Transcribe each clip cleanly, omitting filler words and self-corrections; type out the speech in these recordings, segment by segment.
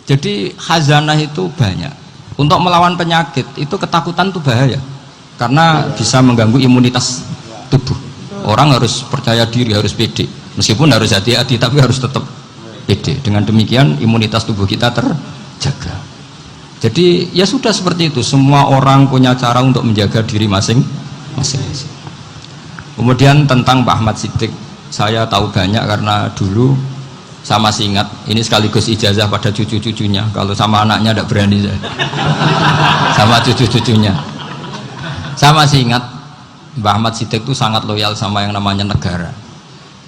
Jadi khazanah itu banyak. Untuk melawan penyakit itu ketakutan itu bahaya, karena bisa mengganggu imunitas tubuh. Orang harus percaya diri, harus pede, meskipun harus hati-hati, tapi harus tetap pede. Dengan demikian imunitas tubuh kita terjaga. Jadi ya sudah seperti itu, semua orang punya cara untuk menjaga diri masing-masing. Kemudian tentang Pak Ahmad Siddiq, saya tahu banyak karena dulu saya masih ingat, ini sekaligus ijazah pada cucu-cucunya. Kalau sama anaknya tidak berani saya. Sama cucu-cucunya. Saya masih ingat Mbah Ahmad Siddiq itu sangat loyal sama yang namanya negara.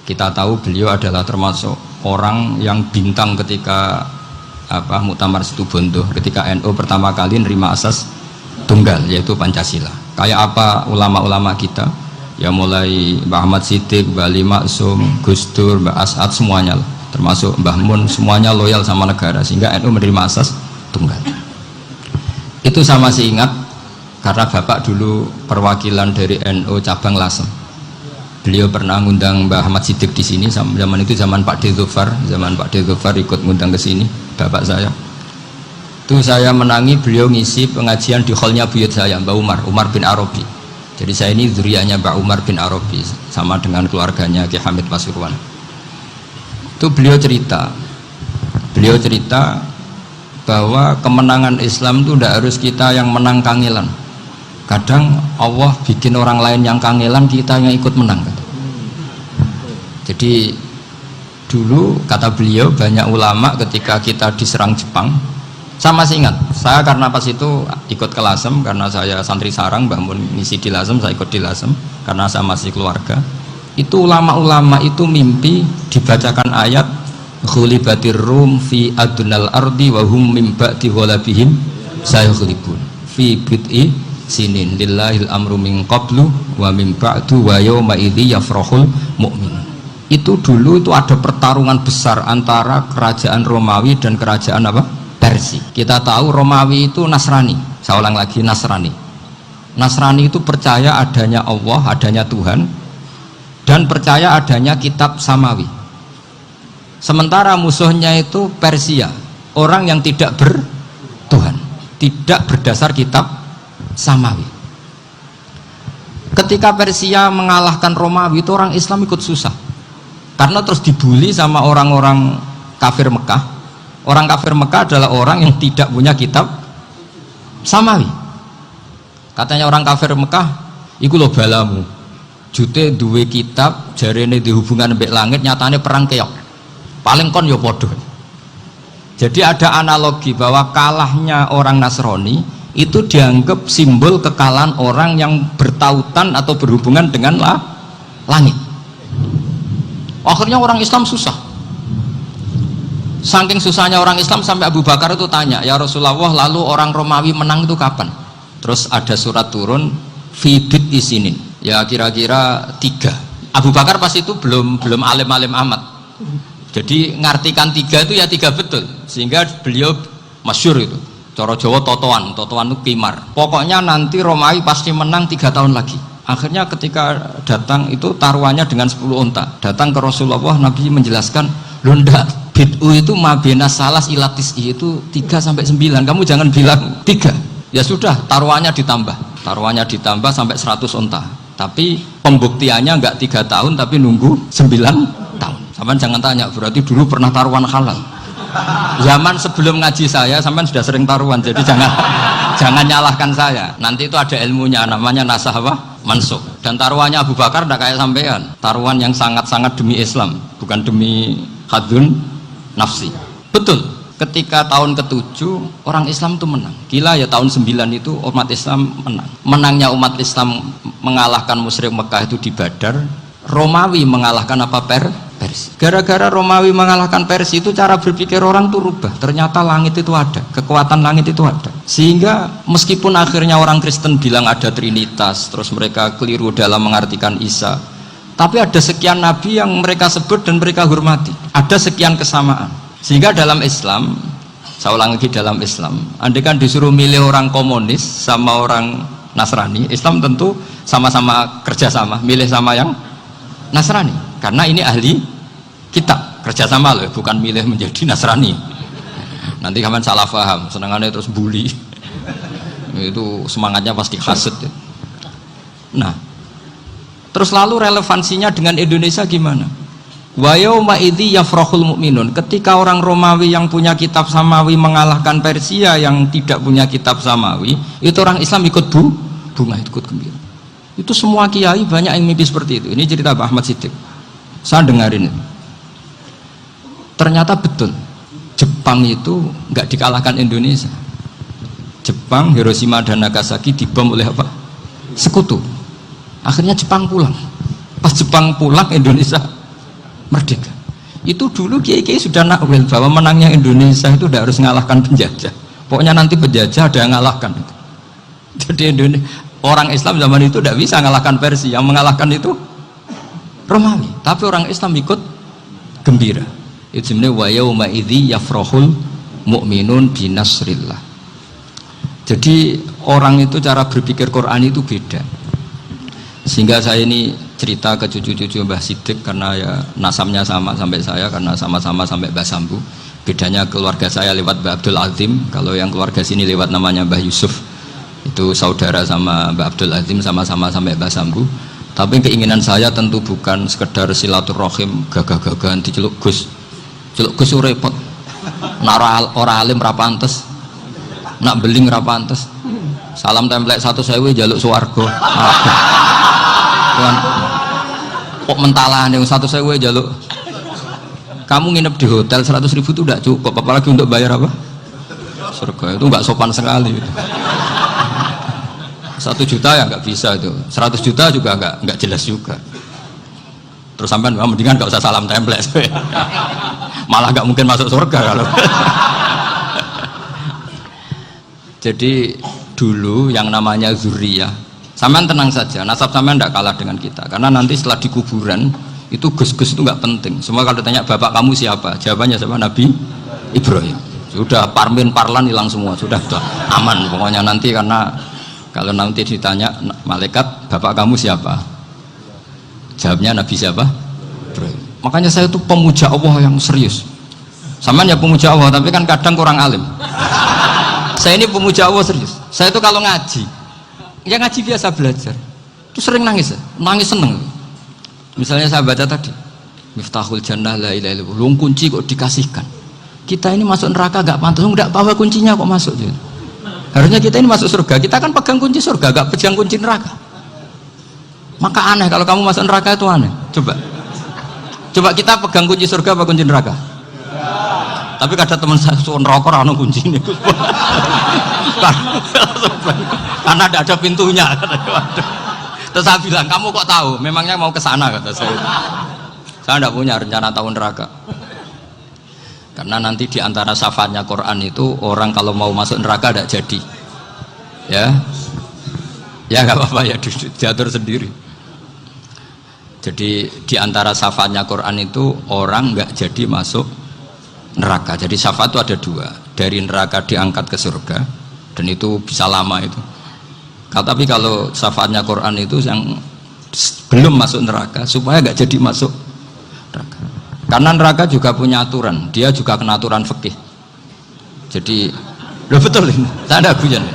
Kita tahu beliau adalah termasuk orang yang bintang ketika Muktamar Situbondo, ketika NU pertama kali nerima asas tunggal, yaitu Pancasila. Kayak apa ulama-ulama kita, ya mulai Mbah Ahmad Siddiq, Mbah Ali Maksum, Gus Dur, Mbah As'ad, semuanya lah, termasuk Mbah Mun, semuanya loyal sama negara, sehingga NU menerima asas tunggal. Itu saya masih ingat karena Bapak dulu perwakilan dari NU cabang Lasem. Beliau pernah ngundang Mbah Ahmad Siddiq di sini, zaman itu zaman Pak D. Dzufar, ikut ngundang ke sini Bapak saya. Itu saya menangi beliau ngisi pengajian di hallnya buyut saya, Mbah Umar bin Arabi. Jadi saya ini zuriyahnya Mbah Umar bin Arabi, sama dengan keluarganya Ki Hamid Pasuruan. Itu beliau cerita bahwa kemenangan Islam itu tidak harus kita yang menang kangelan. Kadang Allah bikin orang lain yang kangelan, kita yang ikut menang. Jadi dulu kata beliau, banyak ulama ketika kita diserang Jepang, saya masih ingat, saya karena pas itu ikut ke Lasem, karena saya santri sarang, bangun misi di Lasem, saya ikut di Lasem karena saya masih keluarga. Itu ulama-ulama itu mimpi dibacakan ayat ghulibatir rum fi adnal ardi wa hum min ba'di ghalabihim sayaghlibun fi bid'i sinin lillahil amru min qablu wa min ba'du wa yawma idzi yafrahul mu'min. Itu dulu itu ada pertarungan besar antara kerajaan Romawi dan kerajaan Persia. Kita tahu Romawi itu Nasrani. Saya ulang lagi, Nasrani itu percaya adanya Allah, adanya Tuhan, dan percaya adanya kitab samawi. Sementara musuhnya itu Persia, orang yang tidak bertuhan, tidak berdasar kitab samawi. Ketika Persia mengalahkan Romawi, itu orang Islam ikut susah, karena terus dibully sama orang-orang kafir Mekah. Orang kafir Mekah adalah orang yang tidak punya kitab samawi. Katanya orang kafir Mekah, iku lo balamu jute duwe kitab jarene dihubungan mbek langit, nyatane perang keok, paling kon yo podo. Jadi ada analogi bahwa kalahnya orang Nasrani itu dianggap simbol kekalahan orang yang bertautan atau berhubungan dengan langit. Akhirnya orang Islam susah. Saking susahnya orang Islam sampai Abu Bakar itu tanya, ya Rasulullah, lalu orang Romawi menang itu kapan? Terus ada surat turun fibit isinin, ya kira-kira 3. Abu Bakar pas itu belum alim-alim amat, jadi ngartikan 3 itu ya 3 betul, sehingga beliau masyhur itu cara Jawa totoan itu kimar, pokoknya nanti Romawi pasti menang 3 tahun lagi. Akhirnya ketika datang itu taruhannya dengan 10 unta, datang ke Rasulullah, Nabi menjelaskan, loh ndak, bid'u itu mabena salas ilatis, itu 3-9, kamu jangan bilang 3. Ya sudah, taruhannya ditambah sampai 100 unta, tapi pembuktiannya enggak 3 tahun tapi nunggu 9 tahun. Sampean jangan tanya, berarti dulu pernah taruhan halal. Zaman sebelum ngaji saya sampean sudah sering taruhan, jadi jangan nyalahkan saya. Nanti itu ada ilmunya, namanya nasah mansukh. Dan taruhannya Abu Bakar tidak kayak sampean, taruhan yang sangat-sangat demi Islam, bukan demi hadun nafsi. Betul, ketika tahun ke-7 orang Islam itu menang. Gila ya, tahun 9 itu umat Islam menang. Menangnya umat Islam mengalahkan musyrik Mekah itu di Badar. Romawi mengalahkan Persia. Gara-gara Romawi mengalahkan Persia itu cara berpikir orang tuh rubah. Ternyata langit itu ada, kekuatan langit itu ada. Sehingga meskipun akhirnya orang Kristen bilang ada Trinitas, terus mereka keliru dalam mengartikan Isa, tapi ada sekian nabi yang mereka sebut dan mereka hormati. Ada sekian kesamaan. Sehingga dalam Islam, saya ulang lagi, dalam Islam, andai kan disuruh milih orang komunis sama orang Nasrani, Islam tentu sama-sama kerjasama, milih sama yang Nasrani, karena ini ahli kitab, kerjasama loh, bukan milih menjadi Nasrani. Nanti kamu salah paham, senangannya terus bully. Itu semangatnya pasti hasad. Nah, terus lalu relevansinya dengan Indonesia gimana? Wa yauma idzi yafrahul mu'minun. Ketika orang Romawi yang punya kitab samawi mengalahkan Persia yang tidak punya kitab samawi, itu orang Islam ikut bunga, ikut gembira. Itu semua kiai banyak yang mimpi seperti itu. Ini cerita Pak Ahmad Siddiq. Saya dengarin itu. Ternyata betul. Jepang itu nggak dikalahkan Indonesia. Jepang, Hiroshima dan Nagasaki dibom oleh apa? Sekutu. Akhirnya Jepang pulang. Pas Jepang pulang, Indonesia merdeka. Itu dulu kiai-kiai sudah nakwil bahwa menangnya Indonesia itu tidak harus mengalahkan penjajah. Pokoknya nanti penjajah ada yang mengalahkan. Jadi orang Islam zaman itu tidak bisa mengalahkan Persia. Yang mengalahkan itu Romawi. Tapi orang Islam ikut gembira. Itu sebenarnya wa yauma idzi yafrahul mu'minun binasrillah. Jadi orang itu cara berpikir Quran itu beda. Sehingga saya ini cerita ke cucu-cucu Mbah Siddiq karena ya nasabnya sama sampai saya, karena sama-sama sampai Mbah Sambu. Bedanya keluarga saya lewat Mbah Abdul Azim, kalau yang keluarga sini lewat namanya Mbah Yusuf. Itu saudara sama Mbah Abdul Azim, sama-sama sampai Mbah Sambu. Tapi keinginan saya tentu bukan sekedar silaturahim gagah-gagahan diceluk Gus. Celuk Gus repot. Nak ora alim ra pantes. Nak beling ra pantes. Salam template 1.000 jaluk swarga. Tuhan, kok mentalah nih 1.000 jaluk. Kamu nginep di hotel 100.000 itu tidak cukup, apalagi untuk bayar apa? Surga. Itu nggak sopan sekali. 1 juta ya nggak bisa itu, 100 juta juga nggak jelas juga. Terus sampai mendingan nggak usah salam template, malah nggak mungkin masuk surga kalau. Jadi dulu yang namanya zuriyah. Sampean tenang saja, nasab sampean tidak kalah dengan kita, karena nanti setelah di kuburan itu gus-gus itu nggak penting. Semua kalau ditanya bapak kamu siapa, jawabannya siapa? Nabi Ibrahim. Sudah parmin parlan hilang semua, sudah aman pokoknya nanti. Karena kalau nanti ditanya malaikat bapak kamu siapa, jawabnya Nabi siapa? Ibrahim. Makanya saya itu pemuja Allah yang serius. Sampean ya pemuja Allah, tapi kan kadang kurang alim. Saya ini pemuja Allah serius. Saya itu kalau ngaji ya ngaji biasa belajar itu sering nangis seneng. Misalnya saya baca tadi Miftahul Jannah la ilaha illallah, lu kunci kok dikasihkan. Kita ini masuk neraka gak pantas, enggak bawa kuncinya kok masuk. Harusnya kita ini masuk surga, kita kan pegang kunci surga, gak pegang kunci neraka. Maka aneh kalau kamu masuk neraka, itu aneh. Coba kita pegang kunci surga apa kunci neraka? Tapi kadang teman saya suruh neraka ora ono kuncine. Karena tidak ada pintunya. Terus saya bilang, kamu kok tahu? Memangnya mau ke sana, kata saya. Saya tidak punya rencana tahu neraka. Karena nanti di antara syafaatnya Quran itu orang kalau mau masuk neraka tidak jadi. Ya nggak apa-apa ya, diatur sendiri. Jadi di antara syafaatnya Quran itu orang nggak jadi masuk neraka. Jadi syafaat itu ada 2, dari neraka diangkat ke surga, dan itu bisa lama itu. Tapi kalau syafaatnya Quran itu yang belum masuk neraka supaya nggak jadi masuk neraka. Karena neraka juga punya aturan, dia juga kena aturan fikih. Jadi betul ini, saya ada guyon.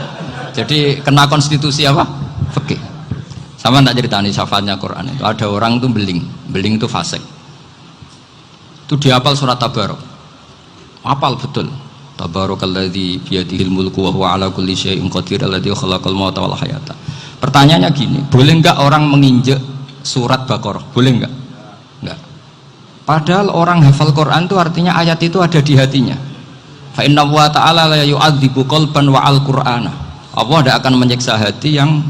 Jadi kena konstitusi apa? Fikih. Sama tak ceritani syafaatnya Quran itu ada orang itu beling itu fasik. Itu dihafal surat Tabarok. Hafal betul. Tabarakalladzi biyadihil mulku wa huwa ala kulli syai'in qadir alladzi khalaqal mauta wal hayata. Pertanyaannya gini, boleh enggak orang menginjek surat Baqarah? Boleh enggak? Enggak. Padahal orang hafal Quran itu artinya ayat itu ada di hatinya. Fa inna wa ta'ala la yu'adzibu qalban wa al-Qur'ana. Allah tidak akan menyiksa hati yang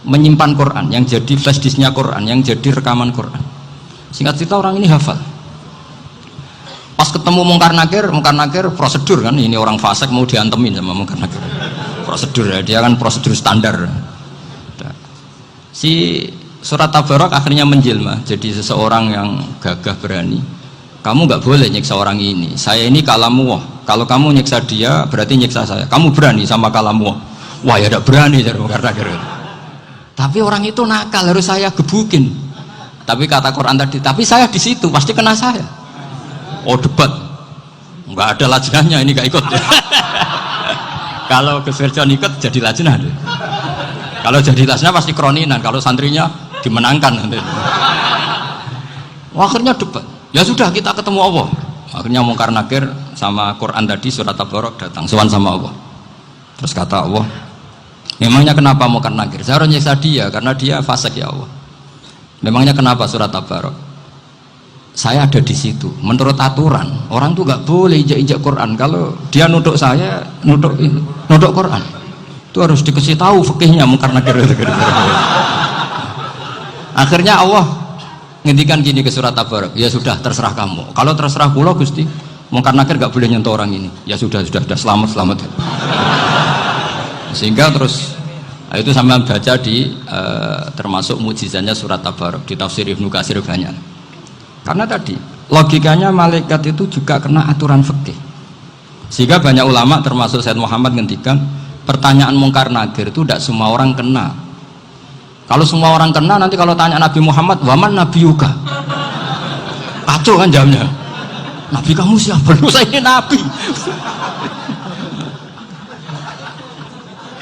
menyimpan Quran, yang jadi flash disknya Quran, yang jadi rekaman Quran. Singkat cerita orang ini hafal. Pas ketemu Mungkar Nakir prosedur kan, ini orang fasik mau diantemin sama Mungkar Nakir. Prosedur ya, dia kan prosedur standar. Si surat Tabarak akhirnya menjelma jadi seseorang yang gagah berani. Kamu nggak boleh nyiksa orang ini. Saya ini kalamullah. Kalau kamu nyiksa dia berarti nyiksa saya. Kamu berani sama kalamullah. Wah ya tidak berani jadi Mungkar Nakir. Tapi orang itu nakal, harus saya gebukin. Tapi kata Quran tadi, tapi saya di situ pasti kena saya. Oh debat, nggak ada lajnahnya, ini nggak ikut. Kalau Gus Wirjo ikut jadi lajnah. Kalau jadi lajnah pasti kroninan, kalau santrinya dimenangkan nanti. Akhirnya debat. Ya sudah, kita ketemu Allah. Akhirnya Mungkar Nakir sama Quran tadi surat Tabarok datang sowan sama Allah. Terus kata Allah, memangnya kenapa Mungkar Nakir? Saya harus nyiksa dia karena dia fasik ya Allah. Memangnya kenapa surat Tabarok? Saya ada di situ. Menurut aturan orang tuh nggak boleh injak Quran. Kalau dia nuduk saya, nuduk Quran, itu harus dikasih tahu fikihnya Mungkar Nakir. Akhirnya Allah ngendikan gini ke surat Tabarok, ya sudah terserah kamu. Kalau terserah kula Gusti, Mungkar Nakir nggak boleh nyentuh orang ini. Ya sudah selamat. Sehingga terus itu sama baca di termasuk mujizatnya surat Tabarok di tafsir Ibnu Katsir banyak. Karena tadi logikanya malaikat itu juga kena aturan fikih. Sehingga banyak ulama termasuk Said Muhammad ngendikan pertanyaan Mungkar Nakir itu tidak semua orang kena. Kalau semua orang kena, nanti kalau tanya Nabi Muhammad, waman nabiyuka, kacau kan jamnya. Nabi kamu siapa? Lu saya ini nabi.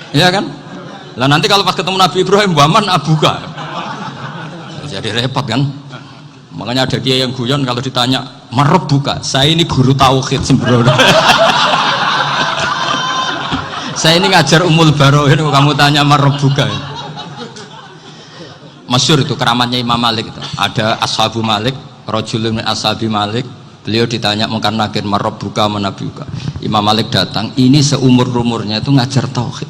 Ya kan? Lah nanti kalau pas ketemu Nabi Ibrahim, waman abuka, jadi repot kan? Makanya ada kiai yang guyon kalau ditanya merebuka, saya ini guru tauhid sembrono. Saya ini ngajar Ummul Barohin, kamu tanya merebuka. Masyhur itu keramatnya Imam Malik itu. Ada Ashabu Malik, rajulun min ashabi Malik, beliau ditanya Mungkar Nakir merebuka menabiuka. Imam Malik datang, ini seumur-umurnya itu ngajar tauhid.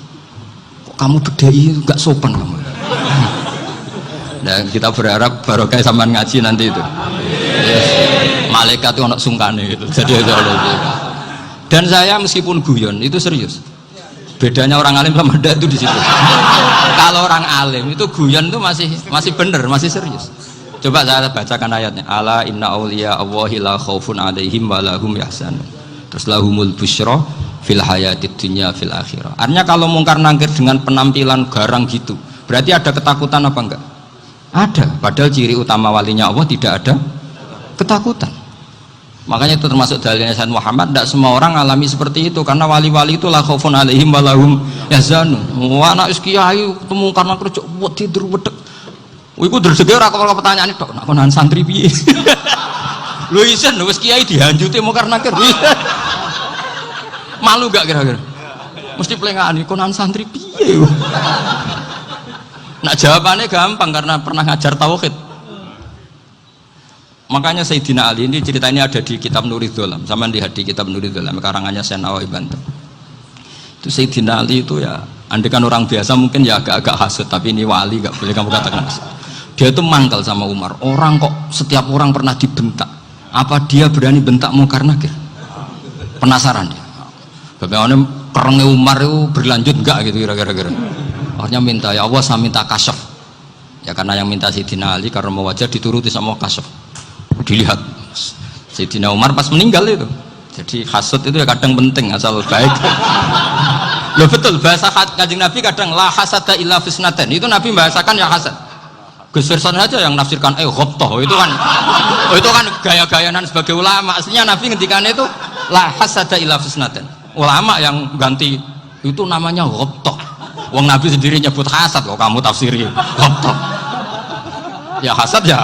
Kok kamu bedai itu gak sopan kamu. Dan kita berharap barokah sampean ngaji nanti itu. Yes. Malaikat itu anak sungkane gitu. Jadi itu. Dan saya meskipun guyon itu serius. Bedanya orang alim sama ndak itu di situ. Kalau orang alim itu guyon itu masih bener, masih serius. Coba saya bacakan ayatnya. Ala inna auliya Allahi la khaufun alaihim wa lahum yahzanun. Terus lahumul busyra fil hayatid dunya fil akhirah. Artinya kalau Mungkar Nakir dengan penampilan garang gitu, berarti ada ketakutan apa enggak? Ada, padahal ciri utama walinya Allah tidak ada ketakutan. Makanya itu termasuk dalilnya Sayyid Muhammad, tidak semua orang alami seperti itu, karena wali-wali itu la khaufun alaihim wa lahum yahzanun. Wah, anak kiai ketemu karena kerja buat tidur wedek. Iku dresege ora kok pertanyaan tok, nak konan santri piye? Lho isen wis kiai dihanjuti Mungkar Nakir. Malu gak kira-kira? Mesti plengani konan santri piye? Nah jawabannya gampang karena pernah ngajar tauhid. Makanya Sayyidina Ali ini ceritanya ada di kitab Nurul Dholam. Sama lihat di kitab Nurul Dholam karangannya Syekh Nawawi Banten. Itu Sayyidina Ali itu ya, andekan orang biasa mungkin ya agak-agak hasut, tapi ini wali gak boleh kamu katakan hasut. Dia itu mangkal sama Umar. Orang kok setiap orang pernah dibentak. Apa dia berani bentak Mungkar Nakir? Penasaran dia. Bagaimana kerengnya Umar itu berlanjut enggak gitu kira-kira. Akhirnya minta, ya Allah saya minta kasyaf. Ya karena yang minta Sayyidina Ali karena mau wajar dituruti sama kasyaf. Dilihat Sayyidina Umar pas meninggal itu. Jadi hasud itu ya kadang penting asal baik. Loh betul, bahasa Kanjeng Nabi kadang la hasada illa fisnaten. Itu Nabi membahasakan ya hasad. Gus Wirson aja yang nafsirkan ghobtoh itu kan gaya-gayanan sebagai ulama. Aslinya Nabi ngendikan itu la hasada illa fisnaten. Ulama yang ganti itu namanya ghobtoh. Wong Nabi sendiri nyebut hasad kok kamu tafsiri ghobtoh. Ya hasad ya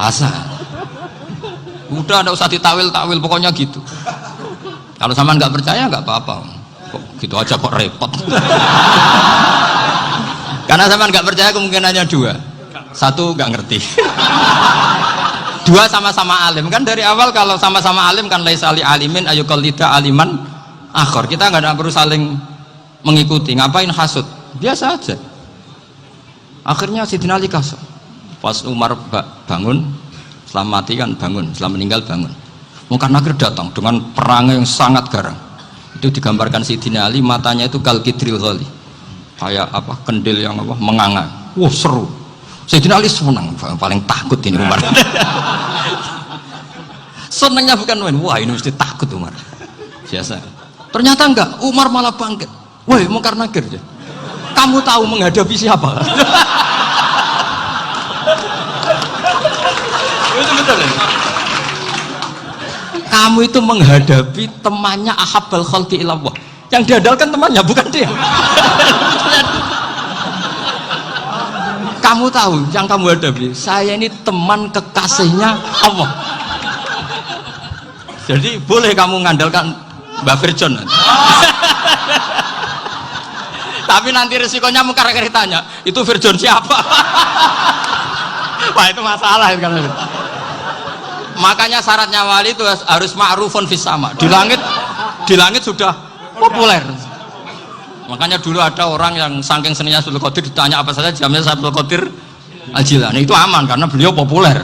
hasad. Udah enggak usah ditawil-tawil pokoknya gitu. Kalau sama nggak percaya nggak apa-apa. Kok gitu aja kok repot. Karena sama nggak percaya kemungkinannya dua. Satu nggak ngerti. Dua sama-sama alim. Kan dari awal kalau sama-sama alim kan laisa ali alimin ayuqallida aliman akhor. Kita nggak perlu saling mengikuti. Ngapain hasud? Biasa aja. Akhirnya Sayyidina Ali kasar. Pas Umar bangun, setelah mati kan bangun, setelah meninggal bangun. Mungkar Nakir datang dengan perang yang sangat garang. Itu digambarkan Sayyidina Ali, matanya itu kalkidril ghali, kayak apa, kendil yang apa, menganga. Wah seru. Sayyidina Ali senang, paling takut ini Umar. Senangnya bukan main, wah ini mesti takut Umar. Biasa. Ternyata enggak, Umar malah bangkit. Woi Mungkar Nakir, kamu tahu menghadapi siapa? Itu betul ya? Kamu itu menghadapi temannya ahabbal khalqi ilallah. Yang diandalkan temannya bukan dia. Kamu tahu yang kamu hadapi, saya ini teman kekasihnya Allah. Jadi boleh kamu mengandalkan Mbak Virjon. Tapi nanti resikonya mungkar tanya, itu Virjon siapa? Wah itu masalah kan. Makanya syaratnya wali itu harus ma'rufun fis sama. Di langit sudah populer. Makanya dulu ada orang yang saking seninya Abdul Qadir ditanya apa saja jamnya Abdul Qadir Al-Jilani, itu aman karena beliau populer.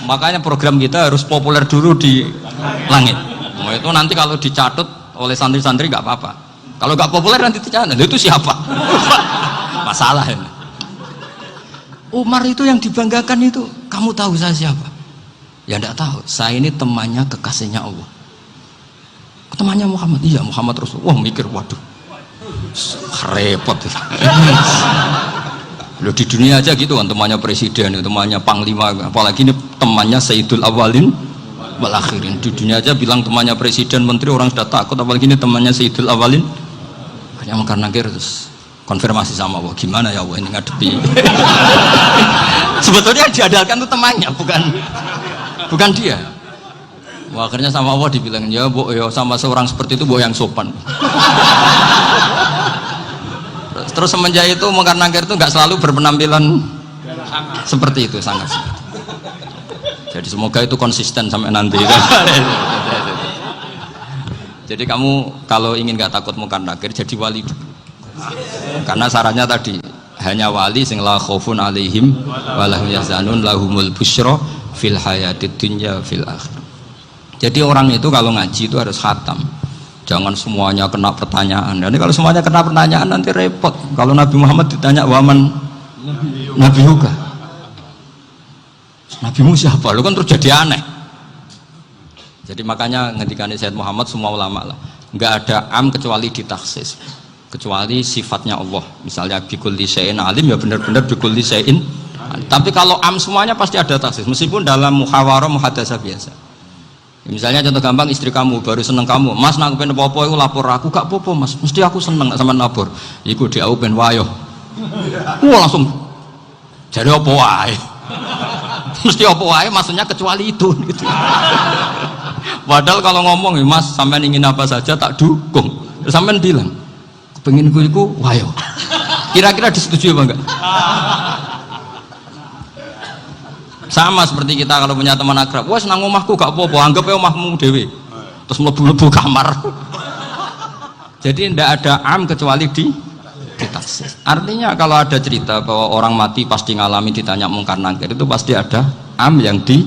Makanya program kita harus populer dulu di langit. Nah, itu nanti kalau dicatut oleh santri-santri nggak apa-apa. Kalau nggak populer nanti dicatat, itu siapa? Masalah ini. Umar itu yang dibanggakan itu, kamu tahu saya siapa? Ya enggak tahu. Saya ini temannya kekasihnya Allah. Temannya Muhammad. Iya, Muhammad Rasul. Wah, mikir, waduh. Repot. Loh, di dunia aja gitu kan, temannya presiden, temannya panglima, apalagi ini temannya Sayyidul Awalin wal Akhirin. Di dunia aja bilang temannya presiden, menteri, orang sudah takut, apalagi ini temannya Sayyidul Awalin. Hanya karena terus konfirmasi sama Allah, gimana ya Allah ini ngadepi. Sebetulnya yang diandalkan itu temannya, bukan dia. Wah, akhirnya sama Allah dibilang, ya bu, ya sama seorang seperti itu bu yang sopan. Terus semenjak itu Mungkar Nakir itu nggak selalu berpenampilan seperti itu, sangat. Jadi semoga itu konsisten sampai nanti. Jadi kamu kalau ingin nggak takut Mungkar Nakir, jadi wali dulu. Karena syaratnya tadi hanya wali sing la khaufun alaihim walahum yahzanun lahumul busyra fil hayatid dunya fil akhirah. Jadi orang itu kalau ngaji itu harus khatam. Jangan semuanya kena pertanyaan. Nanti kalau semuanya kena pertanyaan nanti repot. Kalau Nabi Muhammad ditanya waman Nabi Huga, Nabimu siapa? Lu kan terus jadi aneh. Jadi makanya ketika Sayyid Muhammad semua ulama lah, nggak ada am kecuali ditaksis, kecuali sifatnya Allah. Misalnya bikulli syai'in alim, ya benar-benar bikulli syai'in. Tapi kalau am semuanya pasti ada taksis, meskipun dalam muhawarah muhadasah biasa. Misalnya contoh gampang, istri kamu baru seneng kamu, mas nak pengen apa-apa aku lapor aku, gak apa-apa mas, mesti aku seneng sama lapor. Iku dia pengen wayo, langsung jadi apa wae, mesti apa wae, maksudnya kecuali itu. Gitu. Padahal kalau ngomong, mas sampean ingin apa saja tak dukung, sampean bilang, pengen iku wayo. Kira-kira disetujui apa enggak? Sama seperti kita kalau punya teman akrab, wah senang omahku gak apa-apa, anggap ya omahmu dewe, terus mlebu-mlebu kamar. Jadi tidak ada am kecuali di taksis. Artinya kalau ada cerita bahwa orang mati pasti ngalami ditanya Mungkar Nakir, itu pasti ada am yang di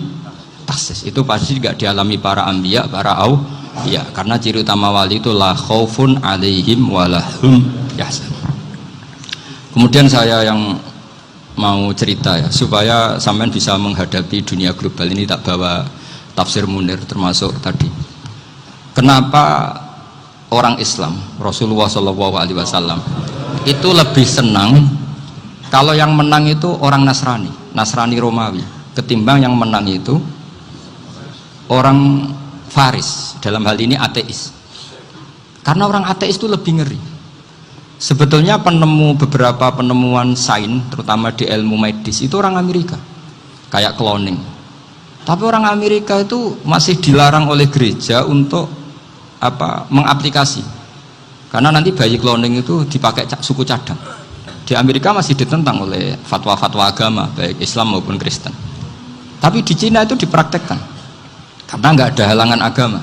taksis. Itu pasti tidak dialami para ambiya, para auliya. Karena ciri utama wali itu la khaufun alaihim walahum yahzanun. Kemudian saya yang mau cerita ya, supaya sampean bisa menghadapi dunia global ini, tak bawa tafsir Munir termasuk tadi. Kenapa orang Islam, Rasulullah SAW itu lebih senang kalau yang menang itu orang Nasrani Romawi, ketimbang yang menang itu orang Faris, dalam hal ini ateis. Karena orang ateis itu lebih ngeri. Sebetulnya beberapa penemuan sains, terutama di ilmu medis, itu orang Amerika, kayak cloning. Tapi orang Amerika itu masih dilarang oleh gereja untuk mengaplikasi, karena nanti bayi cloning itu dipakai suku cadang. Di Amerika masih ditentang oleh fatwa-fatwa agama, baik Islam maupun Kristen. Tapi di Cina itu dipraktekkan, karena nggak ada halangan agama.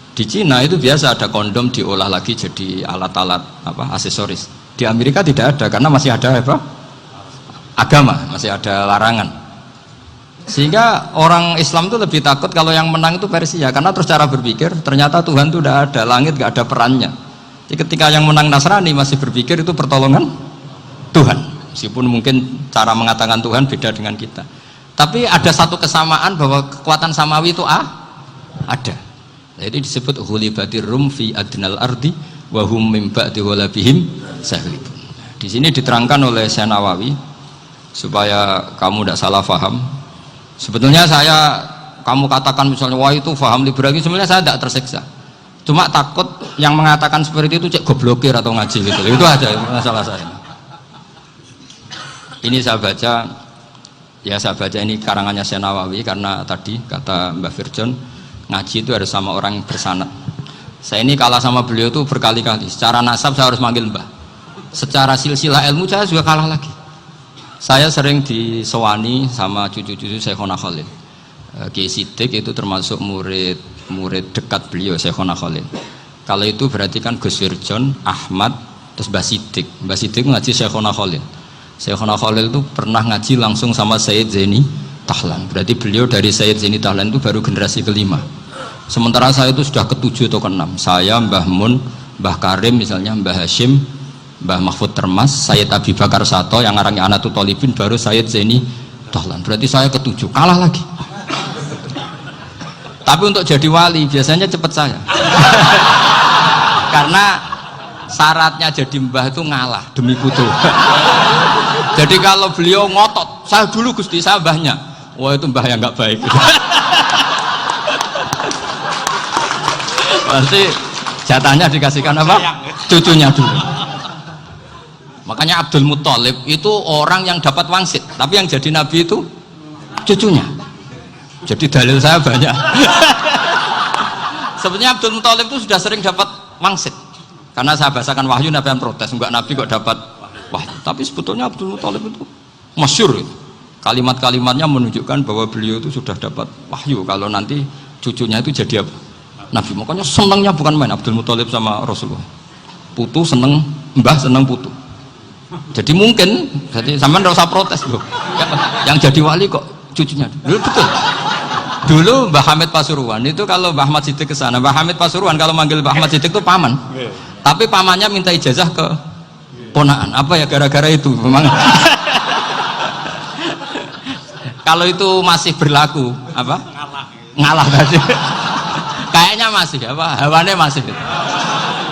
Di Cina itu biasa ada kondom diolah lagi jadi alat-alat aksesoris. Di Amerika tidak ada karena masih ada agama, masih ada larangan. Sehingga orang Islam itu lebih takut kalau yang menang itu Persia, karena terus cara berpikir ternyata Tuhan itu tidak ada, langit nggak ada perannya. Jadi ketika yang menang Nasrani masih berpikir itu pertolongan Tuhan, meskipun mungkin cara mengatakan Tuhan beda dengan kita. Tapi ada satu kesamaan bahwa kekuatan samawi itu ada. Jadi disebut ghulibatir rum fi adnal ardi wa hum min ba'di ghalabihim saghlibun. Di sini diterangkan oleh Syekh Nawawi supaya kamu tidak salah paham. Sebetulnya saya kamu katakan misalnya wah itu faham liberal, sebenarnya saya tidak tersiksa, cuma takut yang mengatakan seperti itu cek goblokir atau ngaji gitu, itu aja masalah saya. Ini saya baca ini karangannya Syekh Nawawi, karena tadi kata Mbak Firjon ngaji itu harus sama orang yang bersanad. Saya ini kalah sama beliau itu berkali-kali, secara nasab saya harus manggil Mbah, secara silsilah ilmu saya juga kalah lagi. Saya sering disewani sama cucu-cucu Syekhona Khalil. Kiai Siddiq itu termasuk murid dekat beliau, Syekhona Khalil. Kalau itu berarti kan Gus Wirjon, Ahmad, terus Mbah Siddiq. Mbah Siddiq ngaji Syekhona Khalil. Syekhona Khalil itu pernah ngaji langsung sama Sayyid Zaini Tahlan. Berarti beliau dari Sayyid Zaini Tahlan itu baru generasi kelima. Sementara saya itu sudah ke-7 atau ke-6. Saya, Mbah Mun, Mbah Karim misalnya, Mbah Hashim, Mbah Mahfud Termas, Sayyid Abi Bakar Sato yang arangnya Anatul Tolibin, baru Sayyid Zaini Tahlan. Berarti saya ke-7, kalah lagi. Tapi untuk jadi wali biasanya cepat saya. Karena syaratnya jadi mbah itu ngalah demi putu. Jadi kalau beliau ngotot, saya dulu Gusti, saya mbahnya, wah itu mbah yang nggak baik. Pasti jatahnya dikasihkan apa? Cucunya dulu. Makanya Abdul Muthalib itu orang yang dapat wangsit, tapi yang jadi nabi itu cucunya. Jadi dalil saya banyak. Sebenarnya Abdul Muthalib itu sudah sering dapat wangsit, karena saya bahasakan wahyu, nabi yang protes, enggak nabi kok dapat wahyu. Tapi sebetulnya Abdul Muthalib itu masyhur, kalimat-kalimatnya menunjukkan bahwa beliau itu sudah dapat wahyu kalau nanti cucunya itu jadi apa? Nabi. Makanya senangnya bukan main Abdul Muthalib sama Rasulullah. Putu seneng mbah, seneng putu. Jadi mungkin, jadi sampean nggak usah protes loh. Yang jadi wali kok cucunya. Dulu betul. Dulu Mbah Hamid Pasuruan itu kalau Mbah Ahmad Siddiq ke sana, Mbah Hamid Pasuruan kalau manggil Mbah Ahmad Siddiq itu paman. Tapi pamannya minta ijazah ke ponaan. Apa ya gara-gara itu memang. Kalau itu masih berlaku apa? Ngalah tadi. Kayaknya masih apa? Hawane masih.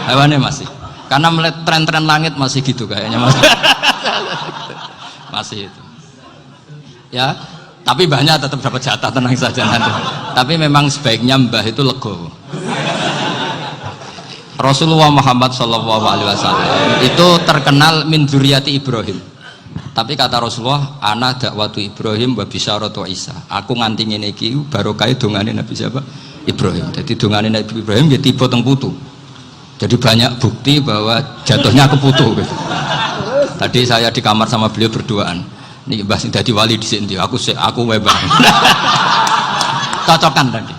Hawane masih. Karena melihat tren-tren langit masih gitu kayaknya masih. Masih itu. Ya, tapi banyak tetap dapat jatah, tenang saja nanti. Tapi memang sebaiknya mbah itu legowo. Rasulullah Muhammad SAW itu terkenal min dzurriyyati Ibrahim. Tapi kata Rasulullah, ana dakwatu Ibrahim wa bisyaratu Isa. Aku nganti ngene iki barokah dongane Nabi siapa? Ibrahim. Jadi dongane Nabi Ibrahim ya tiba teng putu. Jadi banyak bukti bahwa jatuhnya ke putu gitu. Tadi saya di kamar sama beliau berduaan. Nih Mbah sing dadi wali di sini, aku webang. Cocokan tadi.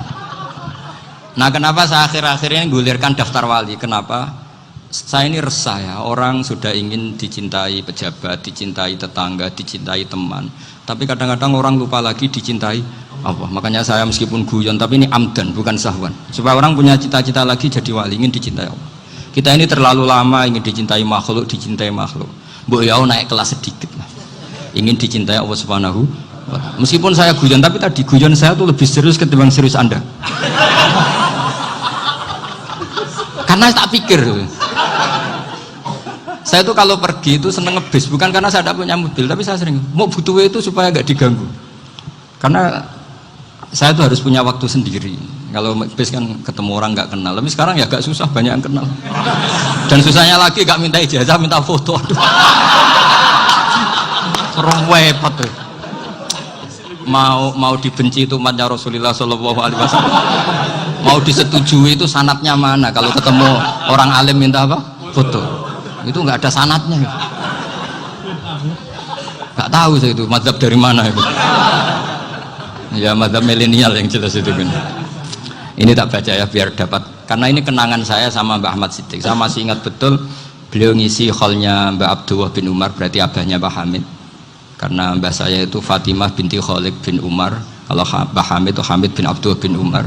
Nah, kenapa saya akhir-akhir ini gulirkan daftar wali? Kenapa? Saya ini resah ya, orang sudah ingin dicintai pejabat, dicintai tetangga, dicintai teman. Tapi kadang-kadang orang lupa lagi dicintai Allah. Makanya saya meskipun guyon, tapi ini amdan, bukan sahwan. Supaya orang punya cita-cita lagi jadi wali, ingin dicintai Allah. Kita ini terlalu lama ingin dicintai makhluk, Mbok ya naik kelas sedikit lah. Ingin dicintai Allah Subhanahu wa Ta'ala. Meskipun saya guyon, tapi tadi guyon saya tuh lebih serius ketimbang serius Anda. Karena tak pikir. Saya tuh kalau pergi itu seneng ngebis, bukan karena saya tidak punya mobil, tapi saya sering mau butuh itu supaya nggak diganggu. Karena saya tuh harus punya waktu sendiri. Kalau bis kan ketemu orang nggak kenal, tapi sekarang ya agak susah, banyak yang kenal. Dan susahnya lagi nggak minta ijazah, minta foto. Repot tuh. Mau dibenci itu umatnya Rasulullah Shallallahu Alaihi Wasallam. Mau disetujui itu sanatnya mana? Kalau ketemu orang alim minta apa? Foto. Itu nggak ada sanatnya. Nggak tahu saya itu mazhab dari mana itu. Ya mazhab milenial yang jelas itu kan. Ini tak baca ya biar dapat, karena ini kenangan saya sama Mbah Ahmad Siddiq. Saya masih ingat betul beliau ngisi hallnya Mbah Abdullah bin Umar, berarti abahnya Mbah Hamid. Karena mbah saya itu Fatimah binti Khalid bin Umar, kalau Mbah Hamid itu Hamid bin Abdullah bin Umar.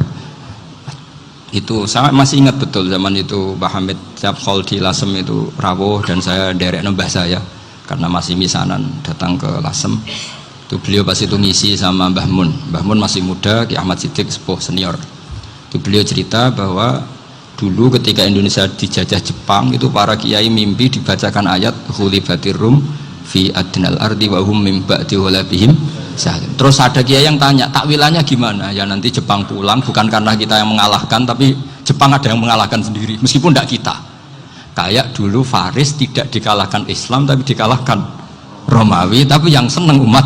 Itu saya masih ingat betul zaman itu Mbah Hamid tiap hall di Lasem itu rawuh dan saya derek mbah saya karena masih misanan datang ke Lasem. Itu beliau pas itu ngisi sama Mbah Mun. Mbah Mun masih muda, Ki Ahmad Siddiq sepuh senior. Itu beliau cerita bahwa dulu ketika Indonesia dijajah Jepang itu para kiai mimpi dibacakan ayat Ghulibatir Rum fi adnal ardi wa hum min ba'di ghalabihim salim. Terus ada kiai yang tanya, takwilannya gimana? Ya nanti Jepang pulang bukan karena kita yang mengalahkan, tapi Jepang ada yang mengalahkan sendiri meskipun tidak kita. Kayak dulu Faris tidak dikalahkan Islam tapi dikalahkan Romawi, tapi yang senang umat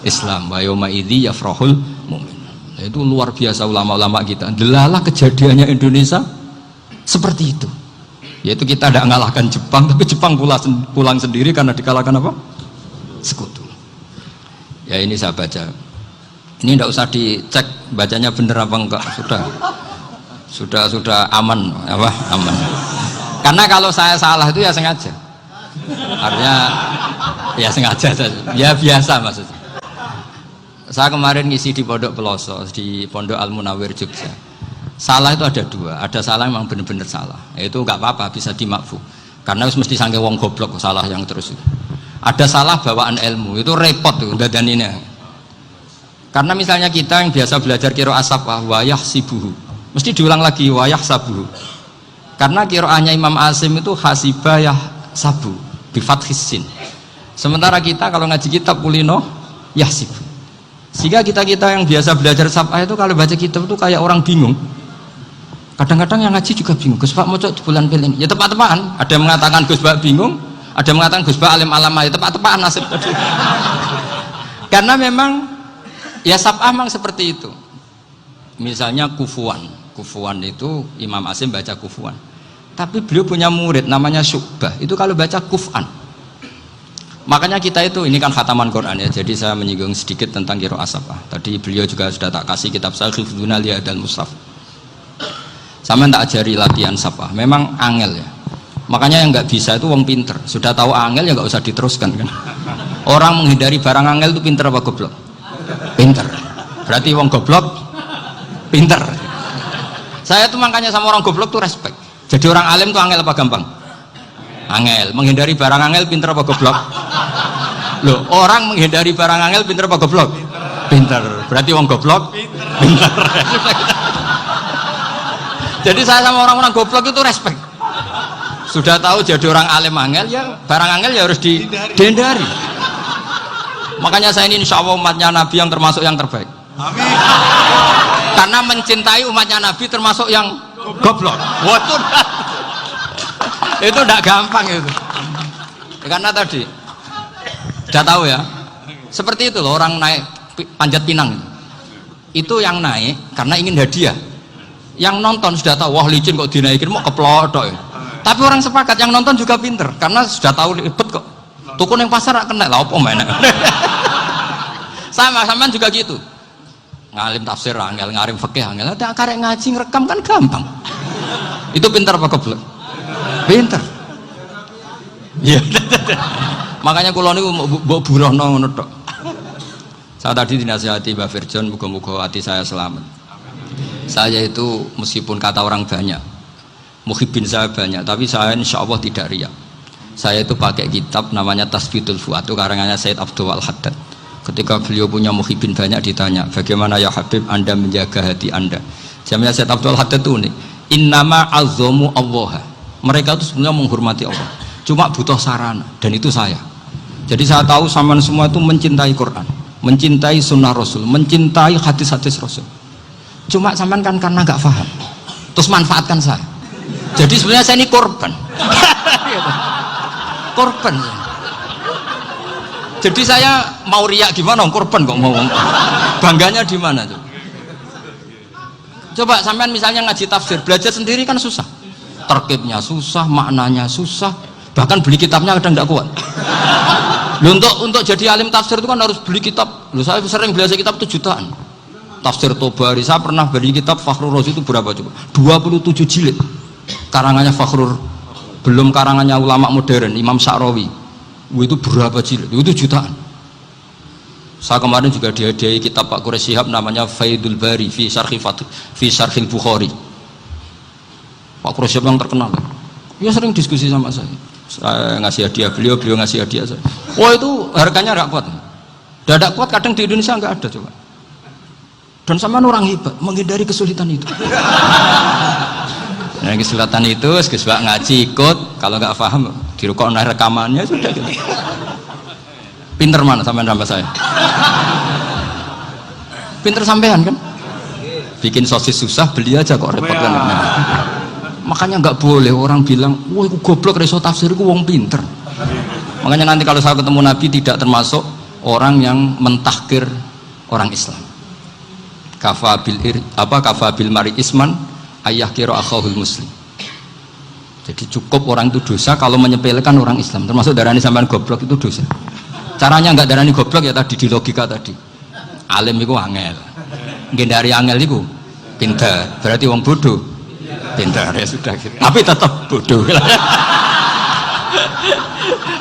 Islam. Wa yauma idzi yafrahul mu'min. Itu luar biasa ulama-ulama kita. Delalah kejadiannya Indonesia seperti itu. Yaitu kita tidak mengalahkan Jepang, tapi Jepang pulang sendiri karena dikalahkan apa? Sekutu. Ya ini saya baca. Ini tidak usah dicek bacanya benar apa enggak, sudah aman apa? Aman. Karena kalau saya salah itu ya sengaja. Artinya ya sengaja saja. Ya biasa maksudnya. Saya kemarin ngisi di Pondok Peloso, di Pondok Al Munawir Jogja. Salah itu ada dua, ada salah yang memang benar-benar salah, itu nggak apa-apa, bisa dimakfu, karena mesti sangke wong goblok salah yang terus itu. Ada salah bawaan ilmu, itu repot tuh dadaninya. Karena misalnya kita yang biasa belajar qiraah safah wayah sibuhu, mesti diulang lagi wayah sabuhu. Karena qiraahnya Imam Asim itu hasibah yah sabu bi fathis sin. Sementara kita kalau ngaji kitab kulino yahsib. Sehingga kita yang biasa belajar safah itu kalau baca kitab itu kayak orang bingung. Kadang-kadang yang ngaji juga bingung, Gus Pak mau di bulan pilih ya tepat-tepatan. Ada yang mengatakan Gus Pak bingung, ada yang mengatakan Gus Pak alim alama, ya tepat-tepatan nasib tadi. Karena memang ya sab'ah memang seperti itu. Misalnya kufuan itu Imam Asim baca kufuan, tapi beliau punya murid namanya Syu'bah, itu kalau baca kuf'an. Makanya kita itu, ini kan khataman Quran ya, jadi saya menyinggung sedikit tentang qiraah sab'ah. Tadi beliau juga sudah tak kasih kitab saya Hifdzuna Liyadal Mushaf. Sama tak ajari latihan sab'ah, memang angel ya. Makanya yang nggak bisa itu wong pinter, sudah tahu angel ya nggak usah diteruskan kan. Orang menghindari barang angel itu pinter apa goblok? Pinter. Berarti wong goblok pinter. Saya tuh makanya sama orang goblok tuh respect. Jadi orang alim tuh angel apa gampang? Angel. Menghindari barang angel pinter apa goblok? Loh, orang menghindari barang angel pinter apa goblok? Pinter. Berarti wong goblok pinter. Jadi saya sama orang-orang goblok itu respect. Sudah tahu jadi orang alim angel ya barang angel ya harus dihindari. Makanya saya ini insya Allah umatnya Nabi yang termasuk yang terbaik. Amin. Karena mencintai umatnya Nabi termasuk yang goblok. Waduh, itu tidak gampang itu. Karena tadi sudah tahu ya. Seperti itu loh orang naik panjat pinang. Itu yang naik karena ingin hadiah. Yang nonton sudah tahu, wah licin kok dinaikin mau keplodok ya. Tapi orang sepakat yang nonton juga pinter karena sudah tahu ribet kok. Tukun yang pasar kena lah apa mana. Sama juga gitu. Ngalim tafsir angel, ngalim fikih angel. Ada karek ngaji ngerekam kan gampang. Itu pinter apa goblok? Pinter. Iya. Makanya kula niku mbok burohno ngono tok. Saya tadi dinasihati Mbak Firjon, muga-muga hati saya selamat. Saya itu meskipun kata orang banyak, muhibbin saya banyak, tapi saya insya Allah tidak riya. Saya itu pakai kitab namanya Tasbitul Fuad, itu karangannya Said Abdul Al-Haddad. Ketika beliau punya muhibbin banyak ditanya, bagaimana ya Habib Anda menjaga hati Anda? Jamnya Said Abdul Al-Haddad itu nih, innama azzamu Allah. Mereka itu sebenarnya menghormati Allah, cuma butuh sarana, dan itu saya. Jadi saya tahu sampean semua itu mencintai Quran, mencintai sunnah Rasul, mencintai hadis-hadis Rasul. Cuma sampean kan karena nggak paham, terus manfaatkan saya. Jadi sebenarnya saya ini korban. Korban. Jadi saya mau riak gimana? Korban kok mau. Bangganya di mana tuh? Coba sampean misalnya ngaji tafsir, belajar sendiri kan susah. Terkibnya susah, maknanya susah. Bahkan beli kitabnya kadang nggak kuat. Loh, untuk jadi alim tafsir itu kan harus beli kitab. Loh, saya sering belajar kitab itu jutaan. Tafsir Tobari, saya pernah beli kitab Fakhrur Razi itu berapa coba? 27 jilid. Karangannya Fakhrur, belum karangannya ulama modern Imam Sya'rawi. Itu berapa jilid? Itu jutaan. Saya kemarin juga dihadiahi kitab Pak Quraish Shihab namanya Faidul Bari fi Syarhil Bukhari. Pak Quraish Shihab yang terkenal. Dia sering diskusi sama saya. Saya ngasih hadiah beliau ngasih hadiah saya. Oh itu harganya nggak kuat. Dadak kuat kadang di Indonesia nggak ada coba. Dan sama orang hebat menghindari kesulitan itu. Nah, kesulitan itu, sebab ngaji ikut, kalau nggak paham dirukok rekamannya sudah gitu. Pinter mana sampean sama saya? Pinter sampean kan? Bikin sosis susah, beli aja kok repot kan? Makanya nggak boleh orang bilang, wah aku goblok reso tafsir, aku wong pinter. Makanya nanti kalau saya ketemu Nabi tidak termasuk orang yang mentahkir orang Islam. Kafabil mari isman ayah kiro akhahul muslim. Jadi cukup orang itu dosa kalau menyepelekan orang Islam, termasuk darani sampean goblok itu dosa. Caranya nggak darani goblok ya tadi di logika tadi. Alim itu angel, gendari angel itu pinter, berarti wong bodoh pinter ya sudah gitu. Tapi tetap bodoh.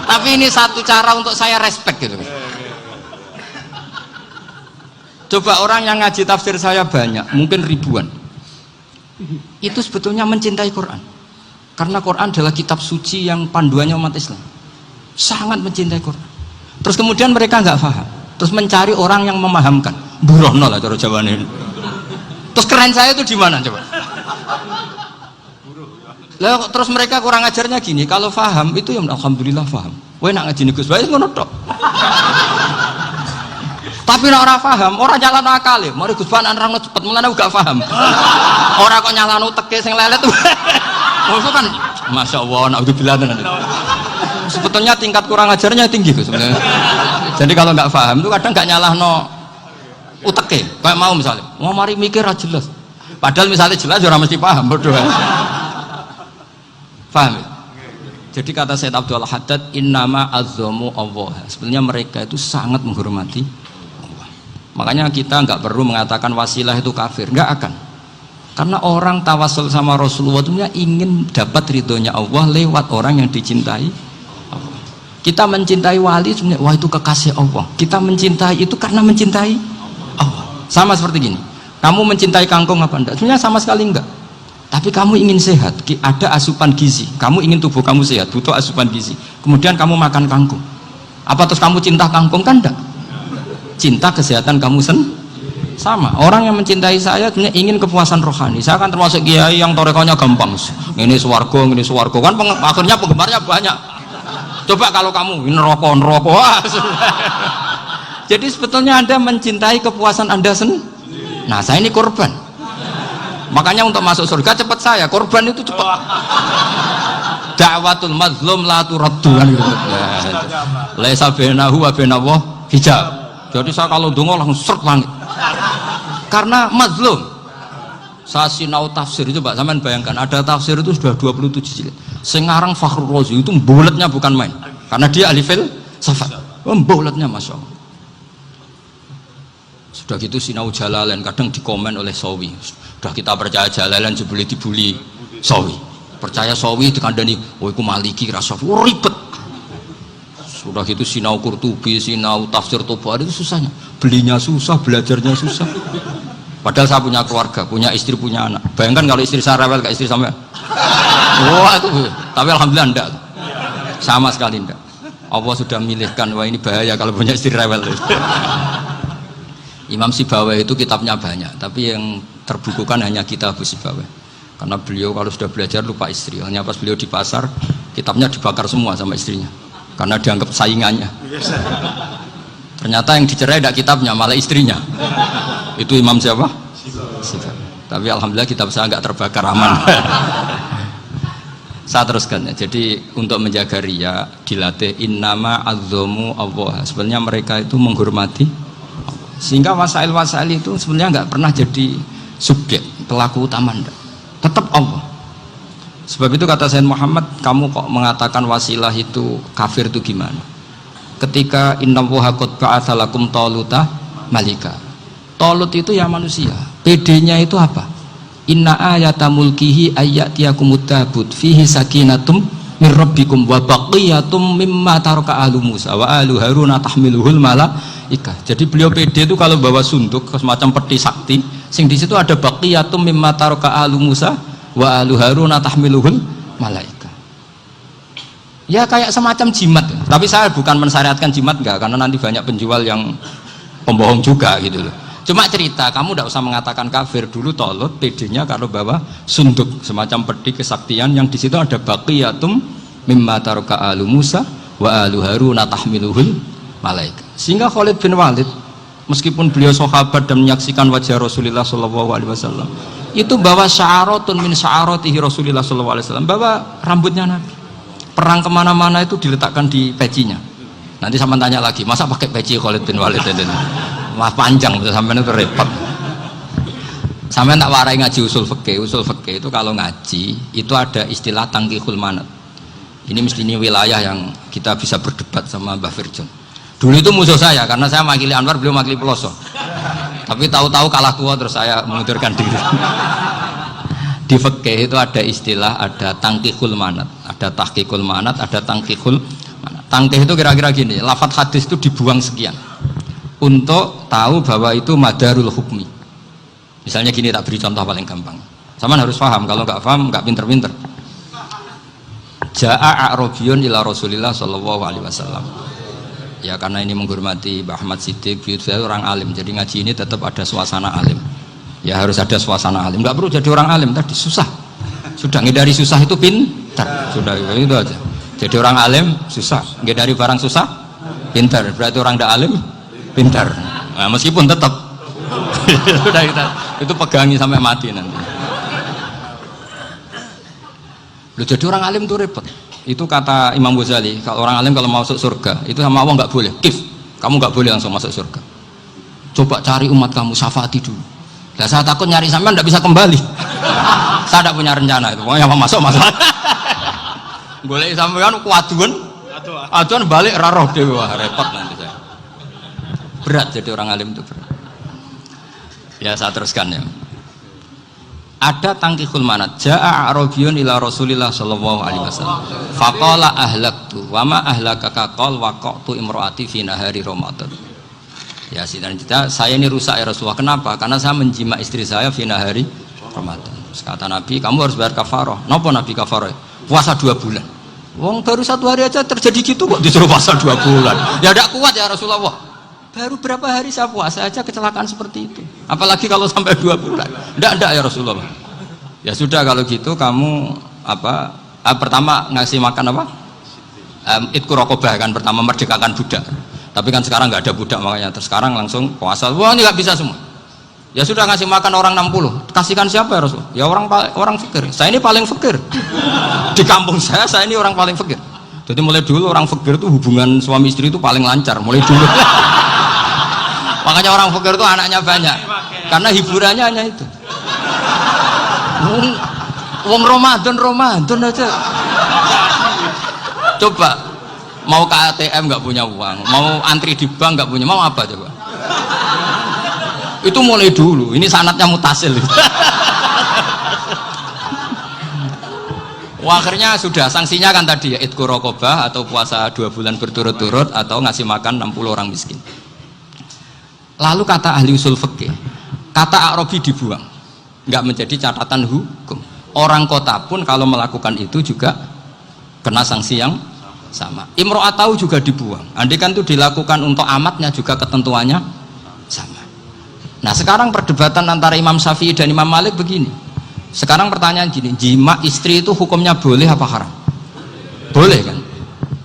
Tapi ini satu cara untuk saya respect gitu. Coba orang yang ngaji tafsir saya banyak, mungkin ribuan. Itu sebetulnya mencintai Quran. Karena Quran adalah kitab suci yang panduannya umat Islam. Sangat mencintai Quran. Terus kemudian mereka nggak paham. Terus mencari orang yang memahamkan. Burono lah cara jawabannya. Terus keren saya itu di mana coba? Lah terus mereka kurang ajarnya gini. Kalau paham itu ya alhamdulillah paham. Wah nak ngaji Gus Bae ngono tok. Tapi nek ora paham, ora nyalano akale. Mari Gus Bae nerangno cepet mulane gak paham. Ora kok nyalano teke sing lelet. Maksud kan Masya Allah, naudzubillah tenan. Sebetulnya tingkat kurang ajarnya tinggi Gus sebenarnya. Jadi kalau nggak paham itu kadang nggak nyalahno uteke. Kayak mau misalnya, mau mari mikir aja jelas. Padahal misalnya jelas orang mesti paham berdoa. Paham ya? Jadi kata Sayyid Abdul Haddad, innama azzamu Allah. Sebenarnya mereka itu sangat menghormati Allah. Makanya kita nggak perlu mengatakan wasilah itu kafir, nggak akan. Karena orang tawasul sama Rasulullah itu ingin dapat ridhonya Allah lewat orang yang dicintai Allah. Kita mencintai wali sebenarnya, wah itu kekasih Allah. Kita mencintai itu karena mencintai Allah. Sama seperti gini, kamu mencintai kangkung apa enggak? Sebenarnya sama sekali enggak. Tapi kamu ingin sehat, ada asupan gizi. Kamu ingin tubuh kamu sehat, butuh asupan gizi. Kemudian kamu makan kangkung. Apa terus kamu cinta kangkung? Kan enggak. Cinta kesehatan kamu sama. Orang yang mencintai saya ingin kepuasan rohani. Saya kan termasuk kiai yang torekonya gampang. Ini swarga kan akhirnya penggemarnya banyak. Coba kalau kamu ini neraka. Jadi sebetulnya Anda mencintai kepuasan Anda sendiri. Nah, saya ini korban. Makanya untuk masuk surga cepat saya. Korban itu cepat. Da'watul mazlum la turaddu. Laisa bainahu wa bainallah hijab. Jadi saya kalau dongo langsung seret langit. Karena mazlum. Saya sinau tafsir itu Pak, sampean bayangkan ada tafsir itu sudah 27 jilid. Sengarang Fakhrul Razi itu bulatnya bukan main. Karena dia ahli filsafat. Bulatnya Masya Allah. Sudah gitu sinau Jalalain kadang dikomen oleh Sawi. Sudah kita percaya Jalalain jebule dibuli Sawi. Percaya Sawi dikandani, "Oh iku Maliki rasa ribet." Sudah gitu sinau Qurtubi, sinau tafsir Tabari itu susahnya. Belinya susah, belajarnya susah. Padahal saya punya keluarga, punya istri, punya anak. Bayangkan kalau istri saya rewel kayak istri sampai. Wah itu. Tapi alhamdulillah enggak. Sama sekali enggak. Allah sudah milihkan, wah ini bahaya kalau punya istri rewel. Imam Sibawai itu kitabnya banyak, tapi yang terbukukan hanya kitab Sibawai. Karena beliau kalau sudah belajar lupa istri. Hanya pas beliau di pasar, kitabnya dibakar semua sama istrinya. Karena dianggap saingannya. Ternyata yang dicerai tidak kitabnya, malah istrinya. Itu Imam siapa? Sibawai. Tapi alhamdulillah kitab saya nggak terbakar, aman. Saya teruskan ya. Jadi untuk menjaga riya dilatih innama azzamu Allah. Sebenarnya mereka itu menghormati Allah. Sehingga wasail-wasail itu sebenarnya nggak pernah jadi subjek pelaku utama, enggak. Tetap Allah. Sebab itu kata Sayyid Muhammad, kamu kok mengatakan wasilah itu kafir itu gimana? Ketika innallaha qad ba'atsa lakum taluta malika. Talut itu ya manusia. PD-nya itu apa? Inna ayata mulkihi ayyatiyakumut tabut fihi sakinatum min rabbikum wa baqiyatum mimma taraka ahlu Musa wa ahlu Haruna tahmiluhul malaika. Jadi beliau PD itu kalau bawa sunduk semacam peti sakti, sing di situ ada baqiyatum mimma taraka ahlu Musa wa ahlu Haruna tahmiluhul malaika. Ya kayak semacam jimat. Tapi saya bukan mensyariatkan jimat enggak, karena nanti banyak penjual yang pembohong juga gitu loh. Cuma cerita, kamu tidak usah mengatakan kafir. Dulu Talut PD-nya kalau bawa sunduk semacam peti kesaktian yang di situ ada baqiyatum mimma taraka alu Musa wa alu Haruna tahmiluhul malaikat. Sehingga Khalid bin Walid meskipun beliau sahabat dan menyaksikan wajah Rasulullah SAW, itu bawa sya'aratun min sya'aratihi Rasulullah SAW, bawa rambutnya Nabi. Perang kemana-mana itu diletakkan di pecinya. Nanti sama tanya lagi, masa pakai peci Khalid bin Walid ini? Wah panjang, sampai itu repot. Sampai tak warai ngaji usul fikih. Usul fikih itu kalau ngaji itu ada istilah tangkihul manat. Ini mesti ini wilayah yang kita bisa berdebat sama Mbah Firjon. Dulu itu musuh saya karena saya makili Anwar, beliau makili Peloso. Tapi tahu-tahu kalah tua terus saya mengundurkan diri. Di fikih itu ada istilah, ada tangkihul manat, ada tahqiqul manat, ada tangkihul manat. Tangkih itu kira-kira gini, lafadz hadis itu dibuang sekian untuk tahu bahwa itu madarul hukmi. Misalnya gini, tak beri contoh paling gampang. Sama harus paham, kalau nggak paham nggak pinter-pinter. Ja'a a'rabiyun ila Rasulillah sallallahu alaihi wasallam. Ya karena ini menghormati Mbah Ahmad Siddiq, beliau orang alim, jadi ngaji ini tetap ada suasana alim. Ya harus ada suasana alim. Nggak perlu jadi orang alim tadi susah. Sudah ngindari susah itu pintar. Sudah itu aja. Jadi orang alim susah, ngindari barang susah pintar. Berarti orang tidak alim pintar. Nah, meskipun tetap sudah itu pegangi sampai mati nanti. Loh, jadi orang alim itu repot. Itu kata Imam Ghazali, kalau orang alim kalau mau masuk surga itu sama Allah nggak boleh. Kif, kamu nggak boleh langsung masuk surga. Coba cari umat kamu, syafaati dulu. Nah, saya takut nyari sampean tidak bisa kembali. Saya tidak punya rencana itu. Pokoknya mau masuk. Boleh sampean kuaduan, aduan balik raroh dewa, repot nanti saya. Berat jadi orang alim itu berat. Ya saya teruskan ya. Ada tangkihul manat. Ja'a a'rabiyun ila Rasulillah sallallahu alaihi wasallam. Faqala ahlaktu wa ma ahlakaka qal waqa'tu imraati fi nahari Ramadan. Ya saya ini rusak ya Rasulullah. Kenapa? Karena saya menjima istri saya fi nahari Ramadan. Terus kata Nabi, kamu harus bayar kafarah. Napa Nabi kafarah? Puasa 2 bulan. Wong baru 1 hari aja terjadi gitu kok disuruh puasa 2 bulan. Ya tidak kuat ya Rasulullah. Baru berapa hari saya puasa aja kecelakaan seperti itu. Apalagi kalau sampai 2 bulan. Tidak ya Rasulullah. Ya sudah kalau gitu kamu pertama ngasih makan apa? Itku rokobah kan, pertama merdekakan budak. Tapi kan sekarang nggak ada budak makanya. Terus sekarang langsung puasa. Wah ini nggak bisa semua. Ya sudah ngasih makan orang 60. Kasihkan siapa ya Rasul? Ya orang fakir. Saya ini paling fakir. Di kampung saya ini orang paling fakir. Jadi mulai dulu orang fakir itu hubungan suami istri itu paling lancar. Mulai dulu. Makanya orang fakir itu anaknya banyak karena hiburannya hanya itu. Wong Ramadan aja. Coba mau ke ATM nggak punya uang, mau antri di bank nggak punya, mau apa coba? Itu mulai dulu. Ini sanatnya mutasil. Wah, akhirnya sudah sanksinya kan tadi ya itqu raqabah atau puasa 2 bulan berturut-turut atau ngasih makan 60 orang miskin. Lalu kata ahli usul fikih, kata a'rabi dibuang, nggak menjadi catatan hukum. Orang kota pun kalau melakukan itu juga kena sanksi yang sama. Imro'atau juga dibuang. Andai kan itu dilakukan untuk amatnya juga ketentuannya sama. Nah sekarang perdebatan antara Imam Syafi'i dan Imam Malik begini. Sekarang pertanyaan gini, jima istri itu hukumnya boleh apa haram? Boleh kan?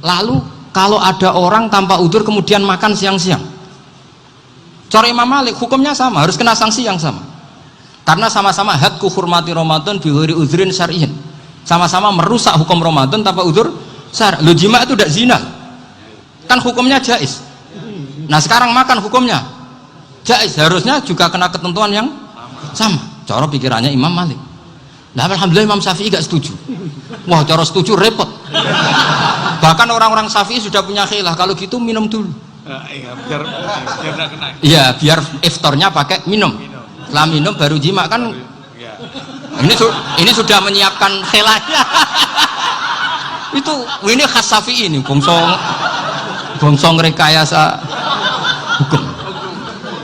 Lalu kalau ada orang tanpa udzur kemudian makan siang-siang, cara Imam Malik hukumnya sama, harus kena sanksi yang sama. Karena sama-sama hadku hurmati Ramadan bihuri uzrin syar'in. Sama-sama merusak hukum Ramadan tanpa udzur syar'. Lu jima itu tidak zina. Kan hukumnya jais. Nah, sekarang makan hukumnya jais, harusnya juga kena ketentuan yang sama. Cara pikirannya Imam Malik. Nah, alhamdulillah Imam Syafi'i gak setuju. Wah, cara setuju repot. Bahkan orang-orang Syafi'i sudah punya khilaf, kalau gitu minum dulu. Biar tidak kena. Iya, biar iftarnya pakai minum. Setelah minum baru jima kan. Ini sudah menyiapkan khilafnya. Ini khas Syafi'i ini, bongsong rekayasa hukum.